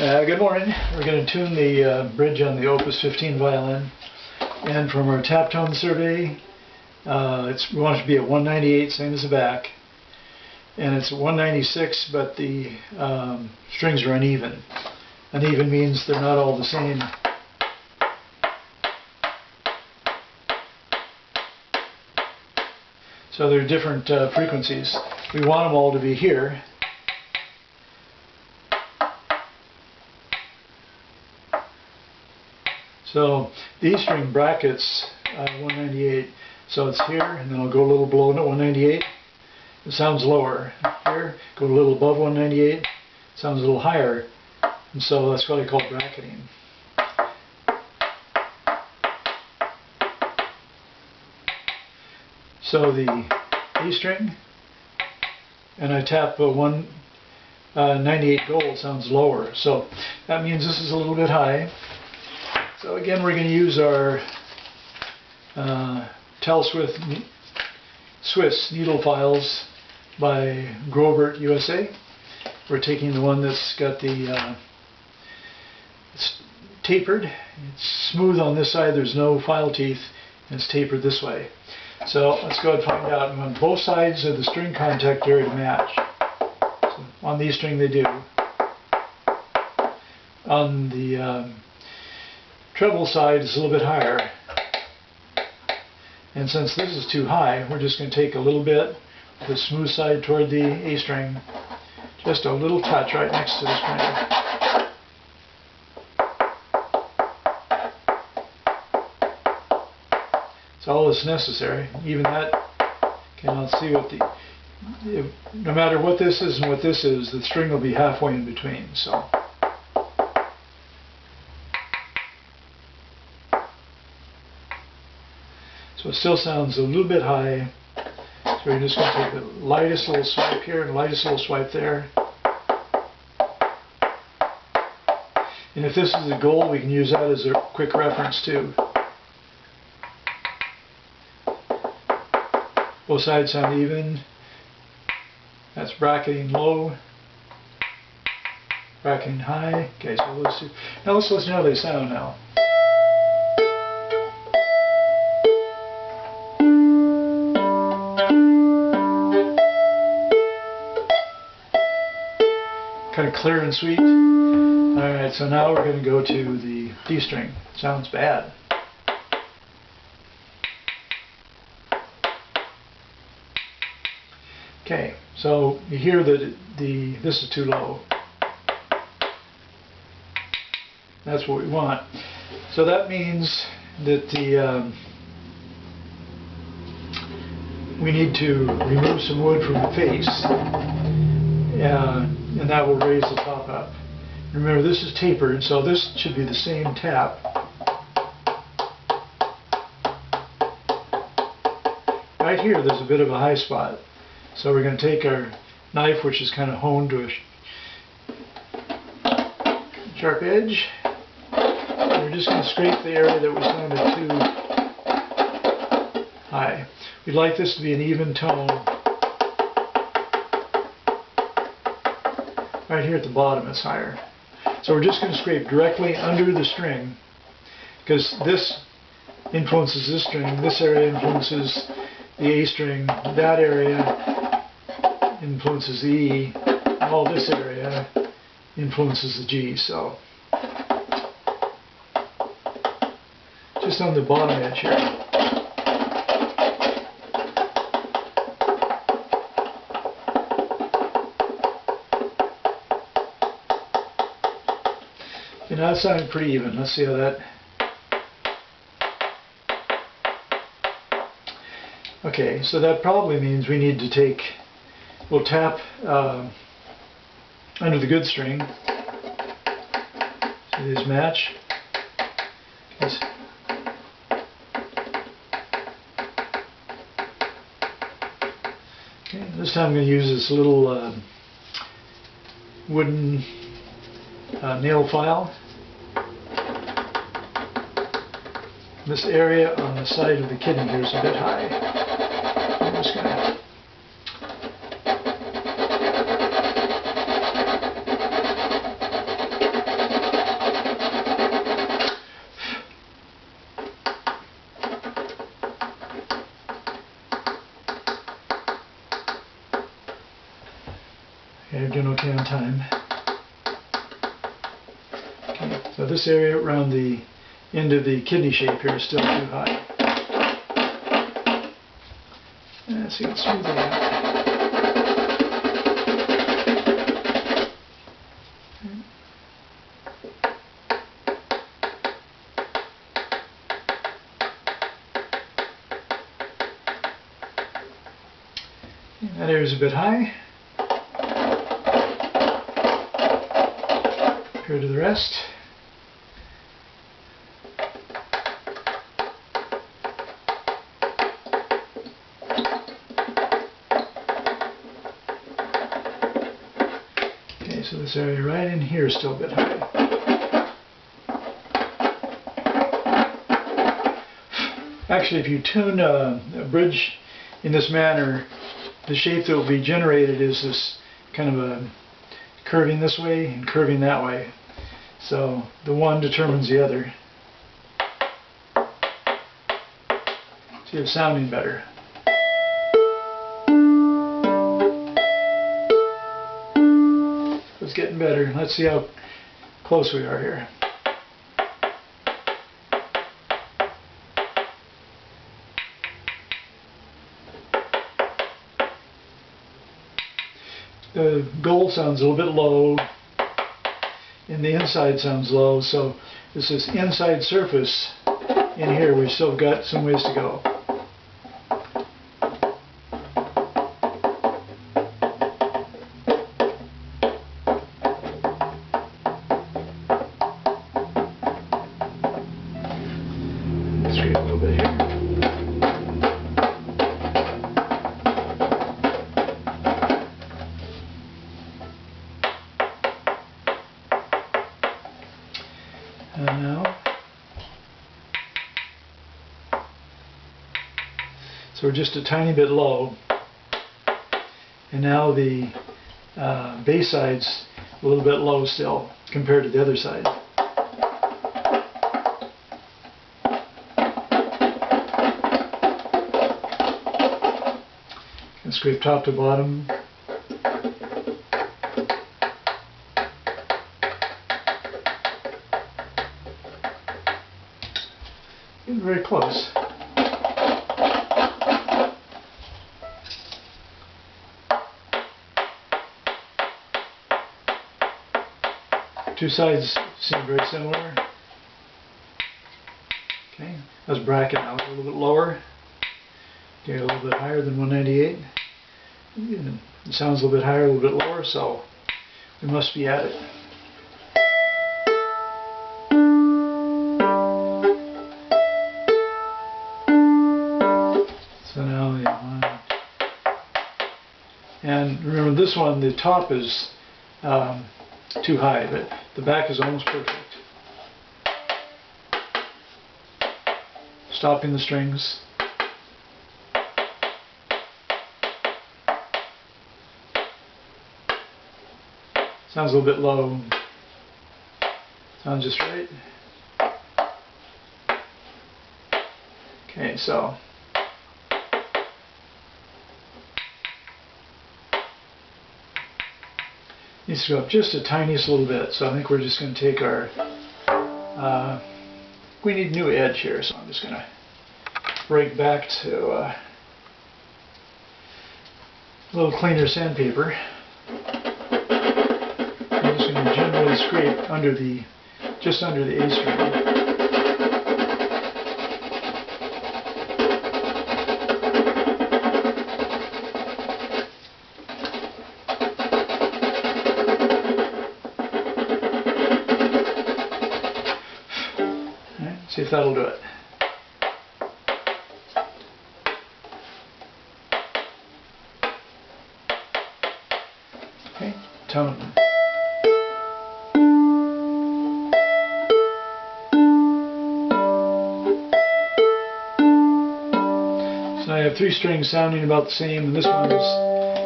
Good morning. We're going to tune the bridge on the Opus 15 violin, and from our tap tone survey, we want it to be at 198, same as the back, and it's 196, but the strings are uneven. Uneven means they're not all the same. So they're different frequencies. We want them all to be here. So the E string brackets 198, so it's here, and then I'll go a little below 198. It sounds lower. Here, go a little above 198. It sounds a little higher, and so that's what I call bracketing. So the E string, and I tap 198 gold, sounds lower. So that means this is a little bit high. So again, we're going to use our Swiss needle files by Grovert USA. We're taking the one that's got the it's tapered. It's smooth on this side. There's no file teeth, and it's tapered this way. So let's go ahead and find out. On both sides of the string contact area to match. So on the E string they do. On the treble side is a little bit higher, and since this is too high, we're just going to take a little bit, the smooth side toward the A string, just a little touch right next to the string. That's all that's necessary. Even that cannot see what no matter what this is and what this is, the string will be halfway in between. So it still sounds a little bit high, so we're just going to take the lightest little swipe here and the lightest little swipe there. And if this is a gold, we can use that as a quick reference too. Both sides sound even. That's bracketing low, bracketing high. Okay, so let's see. Now let's listen to how they sound now. Kind of clear and sweet. Alright, so now we're going to go to the D string. Sounds bad. Okay, so you hear that this is too low. That's what we want. So that means that we need to remove some wood from the face. And that will raise the top up. Remember, this is tapered, so this should be the same tap. Right here, there's a bit of a high spot. So we're going to take our knife, which is kind of honed to a sharp edge. And we're just going to scrape the area that was sounded too high. We'd like this to be an even tone. Right here at the bottom it's higher. So we're just going to scrape directly under the string, because this influences this string, this area influences the A string, that area influences the E, and all this area influences the G. So just on the bottom edge here. Okay, now it's sounding pretty even. Let's see how that. Okay, so that probably means we need to take, we'll tap under the good string. So these match. Okay, this time I'm going to use this little wooden nail file. This area on the side of the kidney here is a bit high. I'm just going to Okay, I'm doing okay on time. Okay, so this area around the end of the kidney shape here is still too high. Let's see, let's smooth that out. That area's a bit high. Compared to the rest. Okay, so this area right in here is still a bit high. Actually, if you tune a bridge in this manner, the shape that will be generated is this kind of a curving this way and curving that way. So the one determines the other. So you're sounding better. It's getting better. Let's see how close we are here. The goal sounds a little bit low, and the inside sounds low, so this is inside surface in here. We've still got some ways to go. Scrape a little bit here. Now, so we're just a tiny bit low, and now the bass side's a little bit low still compared to the other side. And scrape top to bottom. Getting very close. Two sides seem very similar. Okay, let's bracket out a little bit lower. Get a little bit higher than 198. It sounds a little bit higher, a little bit lower, so we must be at it. So now the one. And remember, this one, the top is too high, but the back is almost perfect. Stopping the strings. Sounds a little bit low. Sounds just right. Okay, so needs to go up just a tiniest little bit. So I think we're just going to take our we need new edge here, so I'm just going to break back to a little cleaner sandpaper. I'm just going to generally scrape under the, just under the A string. Alright, see if that'll do it. Okay, tone. So I have three strings sounding about the same, and this one is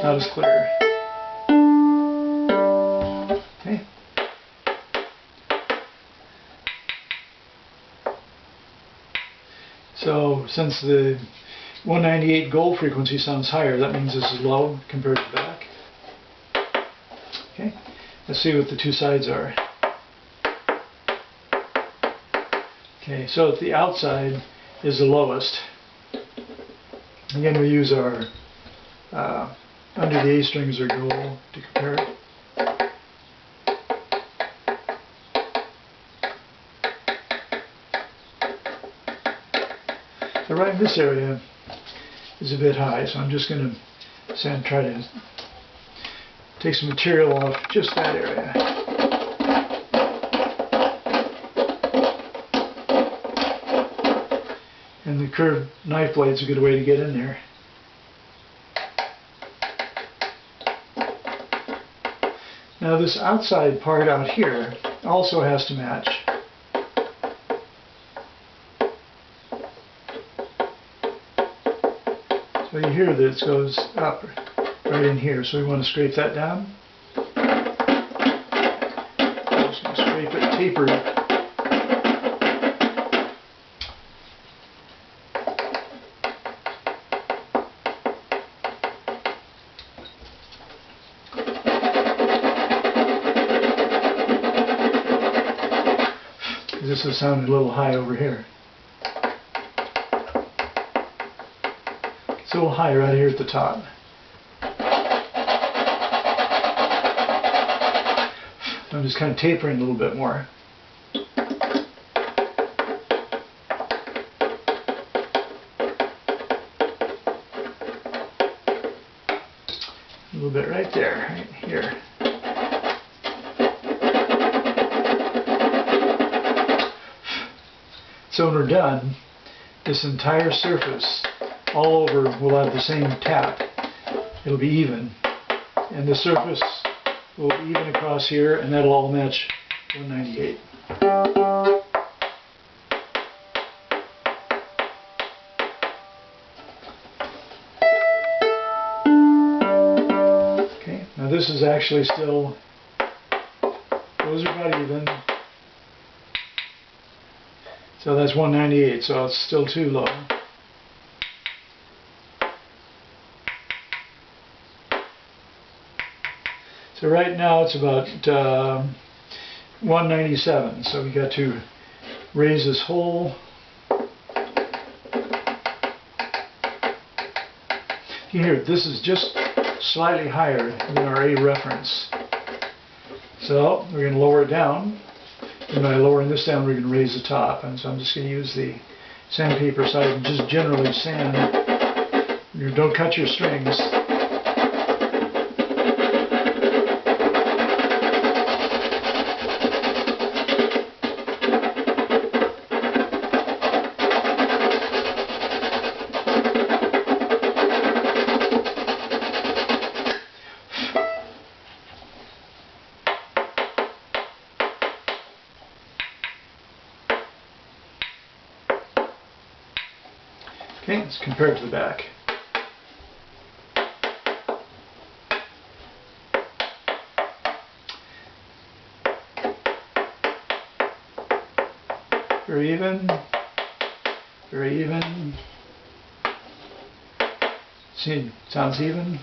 not as clear. Okay. So since the 198 goal frequency sounds higher, that means this is low compared to the back. Okay, let's see what the two sides are. Okay, so at the outside is the lowest. Again, we use our under the A strings or goal to compare it. So right in this area is a bit high, so I'm just going to try to take some material off just that area. And the curved knife blade is a good way to get in there. Now this outside part out here also has to match. So you hear that it goes up right in here, so we want to scrape that down. I'm just going to scrape it tapered. This is sounding a little high over here. It's a little high right here at the top. I'm just kind of tapering a little bit more. A little bit right there, right here. So when we're done, this entire surface all over will have the same tap. It'll be even. And the surface will be even across here, and that'll all match 198. Okay, now this is actually still, those are about even. So that's 198, so it's still too low. So right now it's about 197, so we got to raise this whole. Here, this is just slightly higher than our A reference. So we're going to lower it down. And by lowering this down, we're going to raise the top. And so I'm just going to use the sandpaper side and just generally sand. You don't cut your strings. Okay, let's compare it to the back. Very even, very even. See, sounds even.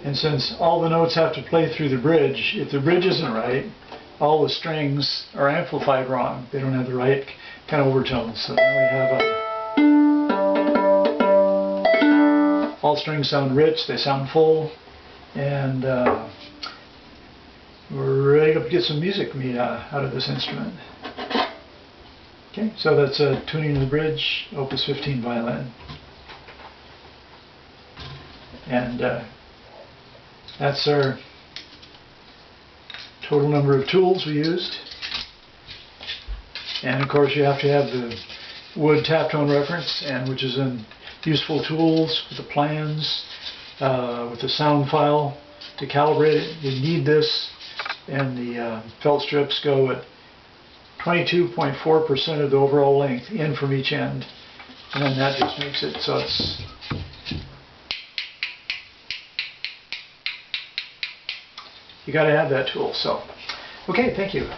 And since all the notes have to play through the bridge, if the bridge isn't right, all the strings are amplified wrong. They don't have the right kind of overtones. So now we have all strings sound rich, they sound full, and we're ready to get some music made out of this instrument. Okay, so that's tuning the bridge, Opus 15 violin. And that's our total number of tools we used. And of course you have to have the wood tap tone reference, and which is in useful tools with the plans, with the sound file to calibrate it. You need this, and the felt strips go at 22.4% of the overall length in from each end, and then that just makes it so it's you got to have that tool. So, okay, thank you.